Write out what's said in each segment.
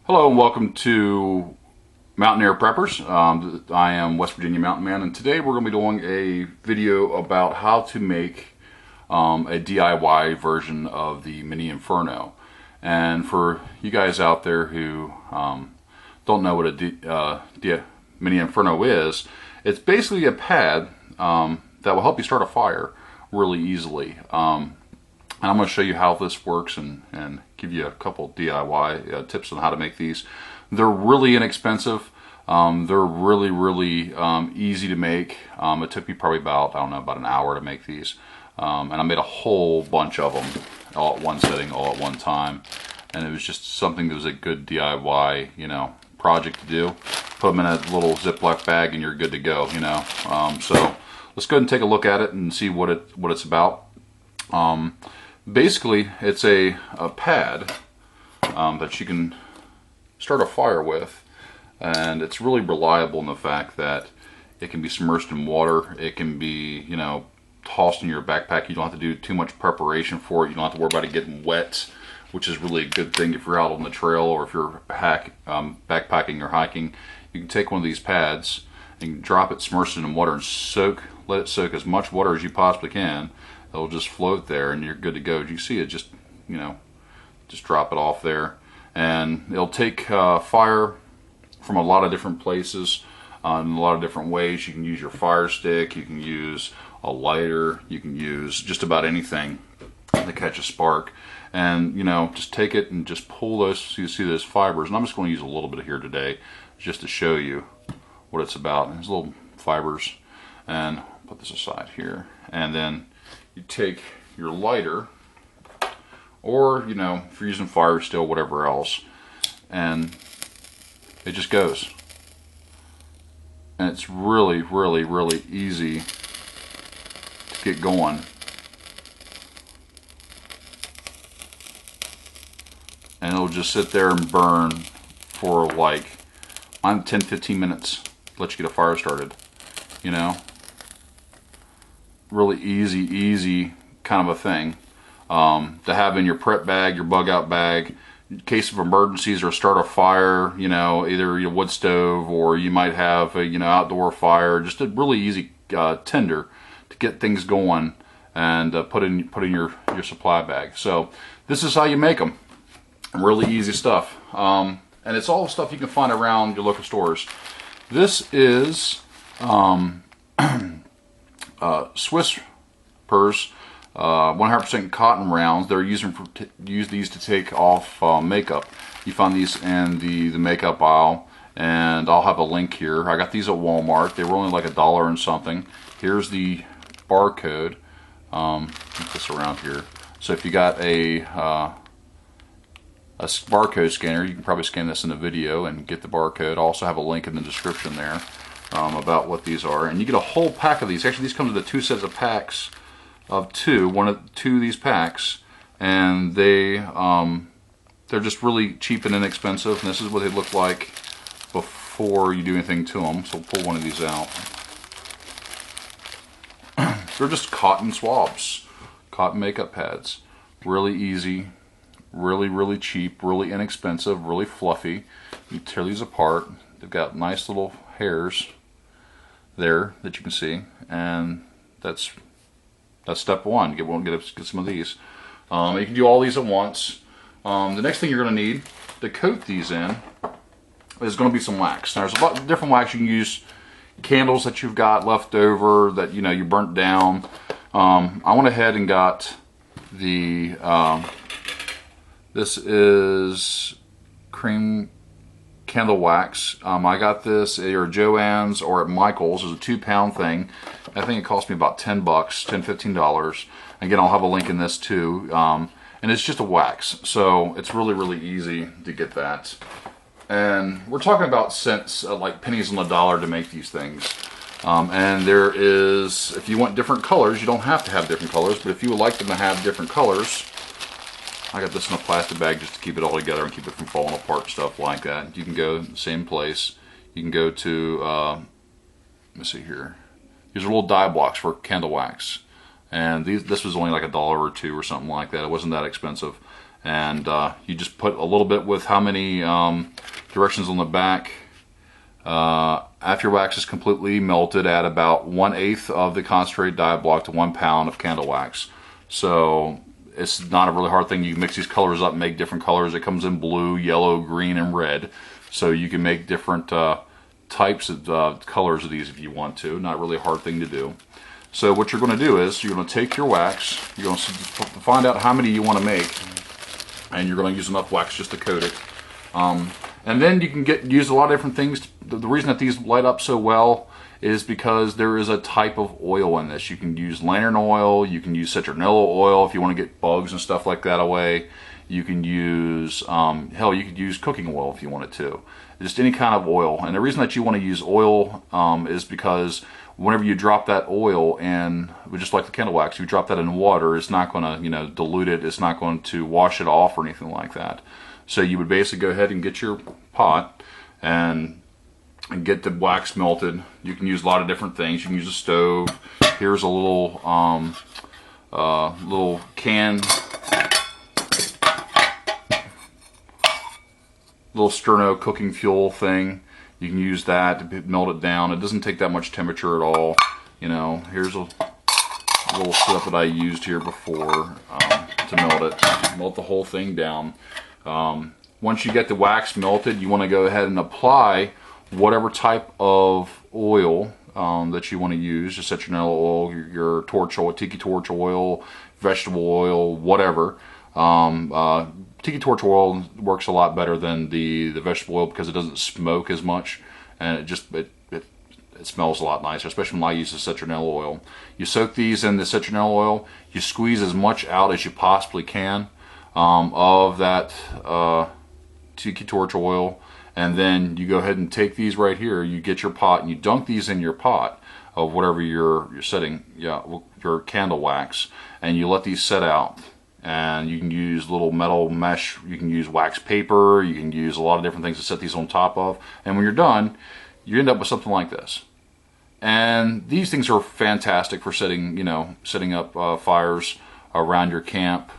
Hello and welcome to Mountaineer Preppers. I am West Virginia Mountain Man, and today we're going to be doing a video about how to make a DIY version of the Mini Inferno. And for you guys out there who don't know what a Mini Inferno is, it's basically a pad that will help you start a fire really easily. And I'm going to show you how this works and give you a couple DIY tips on how to make these. They're really inexpensive. They're really easy to make. It took me probably about an hour to make these. And I made a whole bunch of them all at one sitting, all at one time. And it was just something that was a good DIY, project to do. Put them in a little Ziploc bag and you're good to go, So let's go ahead and take a look at it and see what it's about. Basically, it's a pad that you can start a fire with, and it's really reliable in the fact that it can be submerged in water. It can be, tossed in your backpack. You don't have to do too much preparation for it. You don't have to worry about it getting wet, which is really a good thing if you're out on the trail or if you're backpacking or hiking. You can take one of these pads and drop it, submerge it in water, and let it soak as much water as you possibly can. It'll just float there and you're good to go. You see it, just drop it off there. And it'll take fire from a lot of different places in a lot of different ways. You can use your fire stick, you can use a lighter, you can use just about anything to catch a spark. And just take it and just pull those, so you see those fibers. And I'm just going to use a little bit here today just to show you what it's about. There's little fibers. And put this aside here. And then you take your lighter, or if you're using fire still, whatever else, and it just goes. And it's really easy to get going. And it'll just sit there and burn for like 10-15 minutes. Let you get a fire started. Really easy kind of a thing to have in your prep bag, your bug out bag, in case of emergencies or start a fire. Either your wood stove, or you might have a outdoor fire. Just a really easy tinder to get things going and put in your supply bag. So this is how you make them. Really easy stuff, and it's all stuff you can find around your local stores. This is Swiss purse, 100% cotton rounds. They're use these to take off makeup. You find these in the makeup aisle, and I'll have a link here. I got these at Walmart. They were only like $1 and something. Here's the barcode. Put this around here. So if you got a barcode scanner, you can probably scan this in the video and get the barcode. I'll also have a link in the description there. About what these are, and you get a whole pack of these. Actually, these come with 2 sets of packs of two of these packs, and they're just really cheap and inexpensive. And this is what they look like before you do anything to them. So we'll pull one of these out. They're just cotton swabs, cotton makeup pads. Really easy, really cheap, really inexpensive, really fluffy. You tear these apart. They've got nice little hairs there that you can see, and that's step one. Get some of these. You can do all these at once. The next thing you're going to need to coat these in is going to be some wax. Now, there's a lot of different wax you can use. Candles that you've got left over that you burnt down. I went ahead and got the this is cream candle wax. I got this at Joann's or at Michael's. It's a 2-pound thing. I think it cost me about $10, $15. Again, I'll have a link in this too. And it's just a wax, so it's really easy to get that. And we're talking about cents, like pennies on the dollar, to make these things. And there is, if you want different colors, you don't have to have different colors, but if you would like them to have different colors, I got this in a plastic bag just to keep it all together and keep it from falling apart, stuff like that. You can go the same place. You can go to, let me see here. These are little dye blocks for candle wax. And this was only like $1 or $2 or something like that. It wasn't that expensive. and you just put a little bit with how many directions on the back. After your wax is completely melted, add about 1/8 of the concentrated dye block to 1 pound of candle wax. So it's not a really hard thing. You can mix these colors up and make different colors. It comes in blue, yellow, green, and red. So you can make different types of colors of these if you want to. Not really a hard thing to do. So what you're going to do is you're going to take your wax, you're going to find out how many you want to make, and you're going to use enough wax just to coat it. And then you can use a lot of different things. The reason that these light up so well is because there is a type of oil in this. You can use lantern oil, you can use citronella oil if you want to get bugs and stuff like that away. You can use, hell, you could use cooking oil if you wanted to. Just any kind of oil. And the reason that you want to use oil is because whenever you drop that oil in, just like the candle wax, you drop that in water, it's not going to, dilute it. It's not going to wash it off or anything like that. So you would basically go ahead and get your pot and get the wax melted. You can use a lot of different things. You can use a stove. Here's a little little can, little sterno cooking fuel thing. You can use that to melt it down. It doesn't take that much temperature at all. Here's a little stuff that I used here before to melt the whole thing down. Once you get the wax melted, you want to go ahead and apply whatever type of oil that you want to use. Just citronella oil, your torch oil, tiki torch oil, vegetable oil, whatever. Tiki torch oil works a lot better than the vegetable oil because it doesn't smoke as much, and it smells a lot nicer, especially when I use the citronella oil. You soak these in the citronella oil, you squeeze as much out as you possibly can of that tiki torch oil, and then you go ahead and take these right here, you get your pot and you dunk these in your pot of whatever you're setting, your candle wax, and you let these set out. And you can use little metal mesh, you can use wax paper, you can use a lot of different things to set these on top of, and when you're done, you end up with something like this. And these things are fantastic for setting up fires around your camp.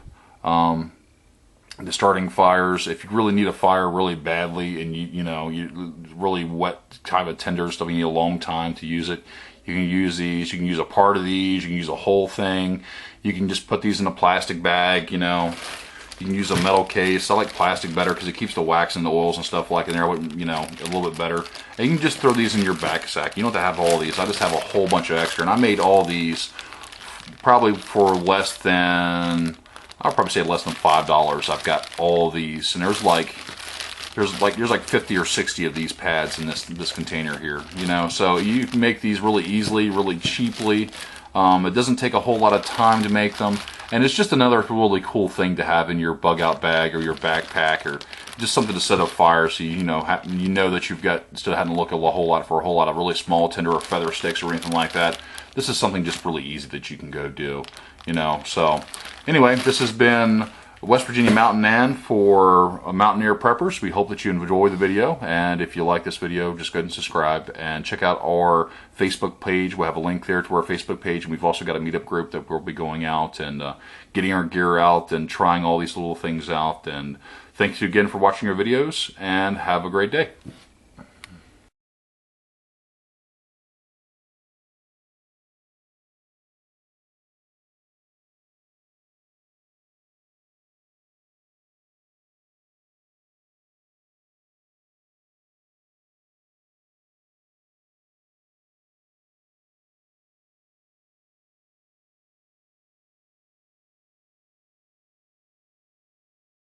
The starting fires, if you really need a fire really badly and you really wet kind of tender stuff, you need a long time to use it, you can use these. You can use a part of these, you can use a whole thing. You can just put these in a plastic bag, you can use a metal case. I like plastic better because it keeps the wax and the oils and stuff like in there, a little bit better. And you can just throw these in your back sack. You don't have to have all these. I just have a whole bunch of extra, and I made all these probably for less than, I'll probably say less than $5. I've got all these, and there's like 50 or 60 of these pads in this container here, so you can make these really easily, really cheaply. It doesn't take a whole lot of time to make them, and it's just another really cool thing to have in your bug out bag or your backpack, or just something to set up fire, so you know that you've got, instead of having to look a whole lot for a whole lot of really small tinder or feather sticks or anything like that. This is something just really easy that you can go do, so anyway, this has been West Virginia Mountain Nan for Mountaineer Preppers. We hope that you enjoy the video, and if you like this video, just go ahead and subscribe and check out our Facebook page. We'll have a link there to our Facebook page, and we've also got a meetup group that we'll be going out and getting our gear out and trying all these little things out. And thanks again for watching our videos, and have a great day.